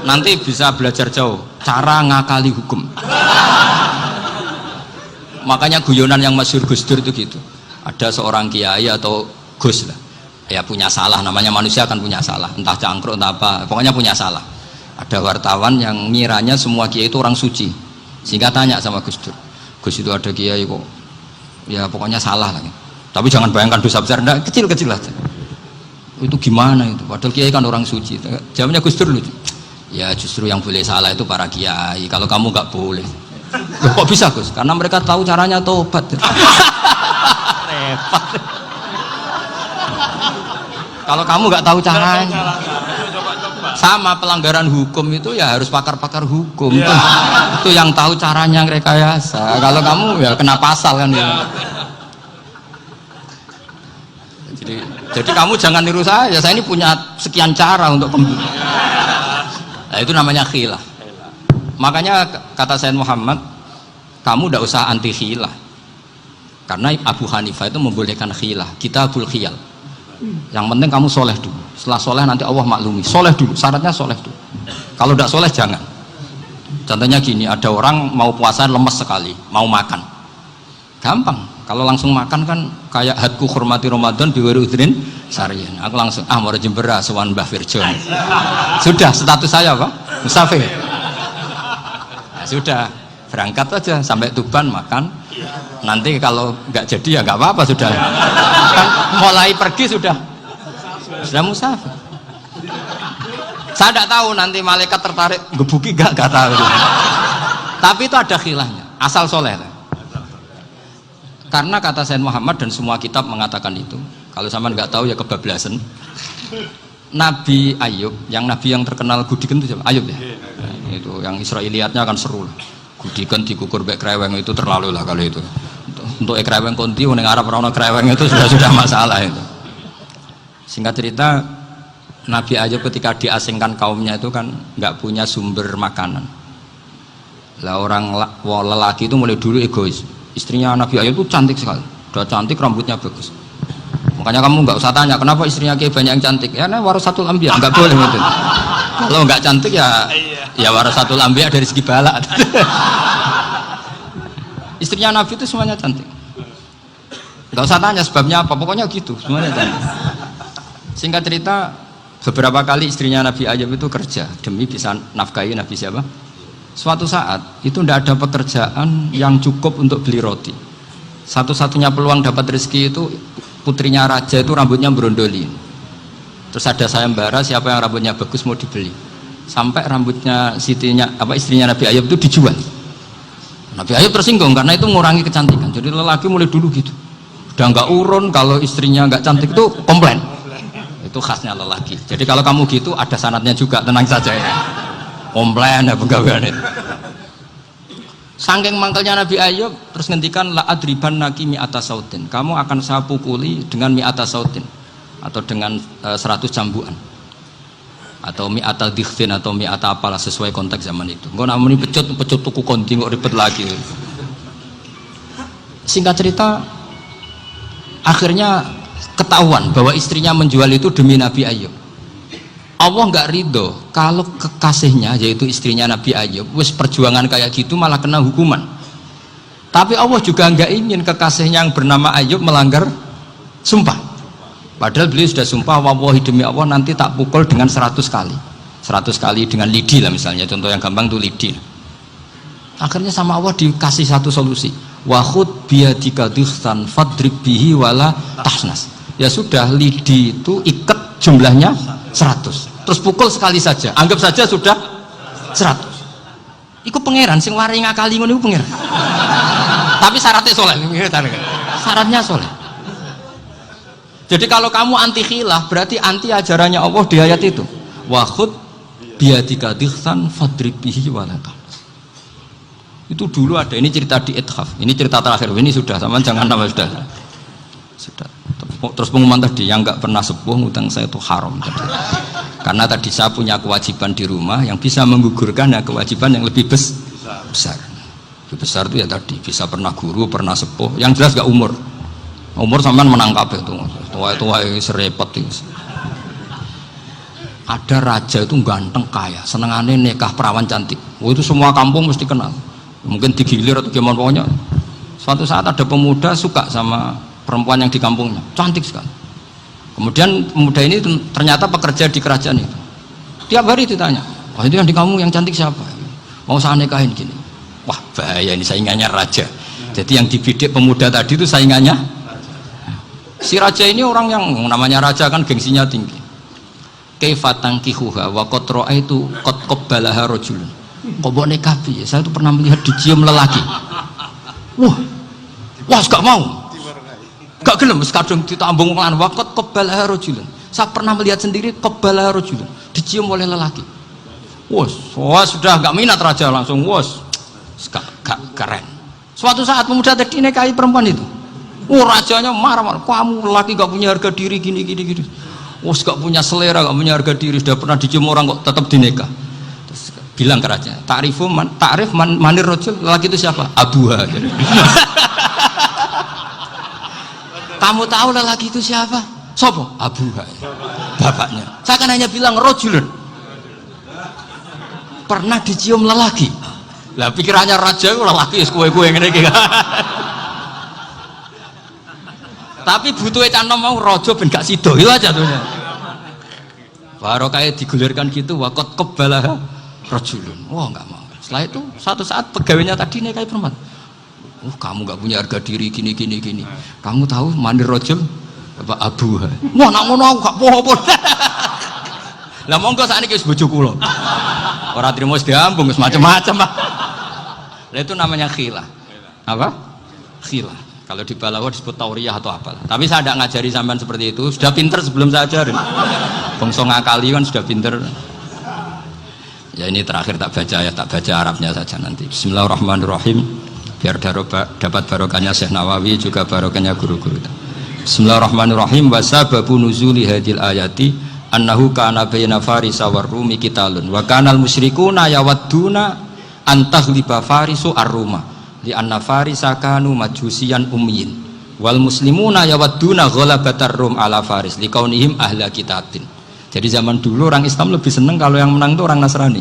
Nanti bisa belajar jauh cara ngakali hukum. Makanya guyonan yang masyhur Gus Dur itu gitu. Ada seorang kiai atau Gus lah. Ya punya salah, namanya manusia kan punya salah, entah cangkruk entah apa, pokoknya punya salah. Ada wartawan yang ngiranya semua kiai itu orang suci, sehingga tanya sama Gus Dur, Gus itu ada kiai kok ya pokoknya salah lah, tapi jangan bayangkan dosa besar, enggak, kecil-kecil aja. Itu gimana itu? Padahal kiai kan orang suci. Jawabnya Gus Dur lucu. Ya justru yang boleh salah itu para kiai. Kalau kamu nggak boleh. Loh, kok bisa Gus? Karena mereka tahu caranya tobat. Repot. Kalau kamu nggak tahu caranya. Sama pelanggaran hukum itu ya harus pakar-pakar hukum. Itu yang tahu caranya rekayasa. Kalau kamu ya kena pasal kan ya. Jadi kamu jangan niru saya ini punya sekian cara untuk nah, itu namanya khilah. Makanya kata Sayyid Muhammad, kamu tidak usah anti khilah, karena Abu Hanifah itu membolehkan khilah, kitabul khiyal. Yang penting kamu soleh dulu, setelah soleh nanti Allah maklumi. Soleh dulu, syaratnya soleh dulu. Kalau tidak soleh jangan. Contohnya gini, ada orang mau puasa lemes sekali, mau makan gampang. Kalau langsung makan kan kayak hadku hormati Ramadan biwari udrin sarian. Aku langsung mau jembera sowan Mbah Firjon. Sudah status saya Pak musafir. Nah, sudah berangkat aja sampai Tuban makan. Nanti kalau nggak jadi ya nggak apa-apa sudah. Kan mulai pergi sudah musafir. Saya tidak tahu nanti malaikat tertarik gebuki nggak tahu. Tapi itu ada khilahnya. Asal soleh. Karena kata Sayyid Muhammad dan semua kitab mengatakan itu. Kalau sama nggak tahu ya kebablasan. Nabi Ayub, nabi yang terkenal Gudiken itu siapa? Ayub ya. Nah, itu yang Israiliyatnya akan seru lah. Gudiken dikukur baik kreweng itu terlalu lah kalau itu. Untuk kreweng konti, orang Arab orang kreweng itu sudah masalah itu. Singkat cerita, Nabi Ayub ketika diasingkan kaumnya itu kan nggak punya sumber makanan. Lah orang lelaki itu mulai dulu egois. Istrinya Nabi Ayub itu cantik sekali, udah cantik, rambutnya bagus. Makanya kamu nggak usah tanya kenapa istrinya kayak banyak yang cantik. Ya, nah, warasatul anbiya nggak boleh gitu. Kalau nggak cantik ya warasatul anbiya dari segi balak. Istrinya Nabi itu semuanya cantik. Nggak usah tanya sebabnya apa, pokoknya gitu, semuanya cantik. Singkat cerita, beberapa kali istrinya Nabi Ayub itu kerja demi bisa nafkahi Nabi siapa? Suatu saat itu tidak ada pekerjaan yang cukup untuk beli roti. Satu-satunya peluang dapat rezeki itu putrinya raja itu rambutnya berondolin. Terus ada sayembara siapa yang rambutnya bagus mau dibeli. Sampai rambutnya istrinya Nabi Ayub itu dijual. Nabi Ayub tersinggung karena itu mengurangi kecantikan. Jadi lelaki mulai dulu gitu. Udah nggak urun kalau istrinya nggak cantik itu komplain. Itu khasnya lelaki. Jadi kalau kamu gitu ada sanadnya juga, tenang saja ya. Komplain ya pegawaian itu. Saking mangkelnya Nabi Ayub terus ngendikan la adriban naki mi'ata sautin. Kamu akan saya pukuli dengan mi'ata sautin atau dengan 100 cambuan. Atau mi'ata dikhfin atau mi'ata apalah sesuai konteks zaman itu. Engko namuni pecut tuku konti kok ribet lagi. Singkat cerita akhirnya ketahuan bahwa istrinya menjual itu demi Nabi Ayub. Allah nggak ridho kalau kekasihnya yaitu istrinya Nabi Ayub wis perjuangan kayak gitu malah kena hukuman. Tapi Allah juga nggak ingin kekasihnya yang bernama Ayub melanggar sumpah. Padahal beliau sudah sumpah, wallahi demi Allah nanti tak pukul dengan 100 kali. 100 kali dengan lidi lah misalnya, contoh yang gampang tuh lidi. Akhirnya sama Allah dikasih satu solusi. Wa khud biyadika dikhtan fadrib bihi wala tahnas. Ya sudah, lidi itu ikat jumlahnya 100. Terus pukul sekali saja. Anggap saja sudah 100. Iku pangeran sing wari ngakali ngono iku pangeran. Tapi syaratnya soleh. Syaratnya soleh. Jadi kalau kamu anti khilaf berarti anti ajarannya Allah di ayat itu. Wa khud biyadika dikhtan fadrib bihi wala tahnas. Itu dulu ada, ini cerita di Ithaf. Ini cerita terakhir. Ini sudah, sama jangan nama sudah. Terus pengumuman tadi yang nggak pernah sepuh ngutang saya itu haram tadi. Karena tadi saya punya kewajiban di rumah yang bisa menggugurkan ya kewajiban yang lebih besar. Lebih besar itu ya tadi bisa pernah guru, pernah sepuh. Yang jelas nggak umur. Umur sampean menang kabeh tuh. Tua-tua serepet itu. Ada raja itu ganteng kaya, senengannya nikah perawan cantik. Oh, itu semua kampung mesti kenal. Mungkin digilir atau gimana pokoknya. Suatu saat ada pemuda suka sama perempuan yang di kampungnya, cantik sekali. Kemudian pemuda ini ternyata pekerja di kerajaan itu. Tiap hari ditanya, wah itu yang di kampung yang cantik siapa? Mau saya nikahin gini. Wah bahaya ini saingannya raja. Jadi yang dibidik pemuda tadi itu saingannya. Si raja ini orang yang namanya raja kan gengsinya tinggi. Kaifatang kihuha wa qad ra'aitu qad qabbalaha rajulun. Kok mbok nikahi? Saya itu pernah melihat dicium lelaki. Wah, gak mau. Gak gelem wis kadung ditambung lan wa qad qabbalaha rajulun. Saya pernah melihat sendiri qabbalaha rajulun, dicium oleh lelaki. Wah, sudah gak minat raja langsung gak keren. Suatu saat pemuda tadi nikahi perempuan itu. Rajanya marah-marah, kamu lelaki gak punya harga diri gini. Gak punya selera, gak punya harga diri, sudah pernah dicium orang kok tetap dinikah. Terus bilang ke raja, ta'rif manir rajul, lelaki itu siapa? Abuha. Kamu tahu lelaki itu siapa? Sopo? Abuha. Bapaknya. Saya kan hanya bilang rajulun. Pernah dicium lelaki. Lah pikirannya raja itu lelaki kue-kue ngene iki. Tapi butuhnya canom mau rojo ben gak sido itu aja tuh. Baru kayak digulirkan gitu, wakot kebalah rojulun. Wah nggak mau. Setelah itu suatu saat pegawainya tadi nih kayak perempuan. Kamu nggak punya harga diri gini. Kamu tahu mandir rojul apa abu? Wah nak ngono aku gak apa-apa. Lah monggo sakniki wis bojo kula. Ora trimo wis diambung wis macam-macam. Lah itu namanya khilah. Apa? Khilah. Kalau di Balawa disebut tauriyah atau apalah. Tapi saya tidak ngajari sampean seperti itu. Sudah pinter sebelum saya ajarin. Bongso ngakali kan sudah pinter. Ya ini terakhir tak baca Arabnya saja nanti. Bismillahirrahmanirrahim. Biar dapat barokahnya Syekh Nawawi juga barokahnya guru-guru. Bismillahirrahmanirrahim. Wasababu nuzuli hadil ayati annahu kana baina farisa war rumi qitalun wa kanal musyrikuna yawadduna antaghliba farisu ar-ruma. Di anna farisa kanu majusiyan ummiyin wal muslimuna yawadduna ghalabatar rum ala faris liqaunihim ahla kitabin. Jadi zaman dulu orang Islam lebih senang kalau yang menang itu orang Nasrani.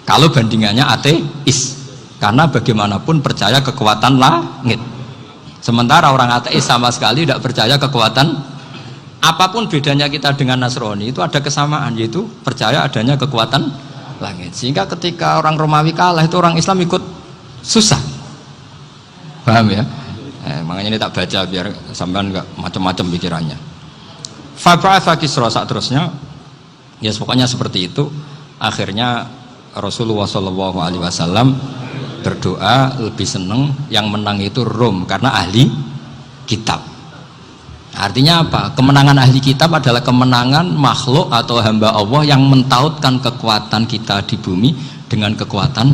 Kalau bandingannya ateis. Karena bagaimanapun percaya kekuatan langit. Sementara orang ateis sama sekali tidak percaya kekuatan. Apapun bedanya kita dengan Nasrani itu ada kesamaan, yaitu percaya adanya kekuatan langit. Sehingga ketika orang Romawi kalah itu orang Islam ikut susah. Paham ya? Makanya ini tak baca biar sampean enggak macam-macam pikirannya. Fab'atha Kisra saat terusnya, ya pokoknya seperti itu. Akhirnya Rasulullah SAW berdoa lebih seneng yang menang itu Rom karena ahli kitab. Artinya apa? Kemenangan ahli kitab adalah kemenangan makhluk atau hamba Allah yang mentautkan kekuatan kita di bumi dengan kekuatan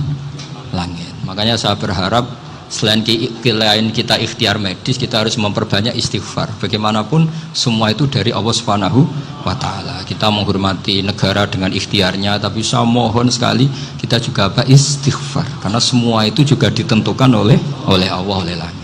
langit. Makanya saya berharap selain kita ikhtiar medis, kita harus memperbanyak istighfar. Bagaimanapun semua itu dari Allah Subhanahu wa Ta'ala. Kita menghormati negara dengan ikhtiarnya, tapi saya mohon sekali kita juga istighfar, karena semua itu juga ditentukan oleh Allah, oleh langit.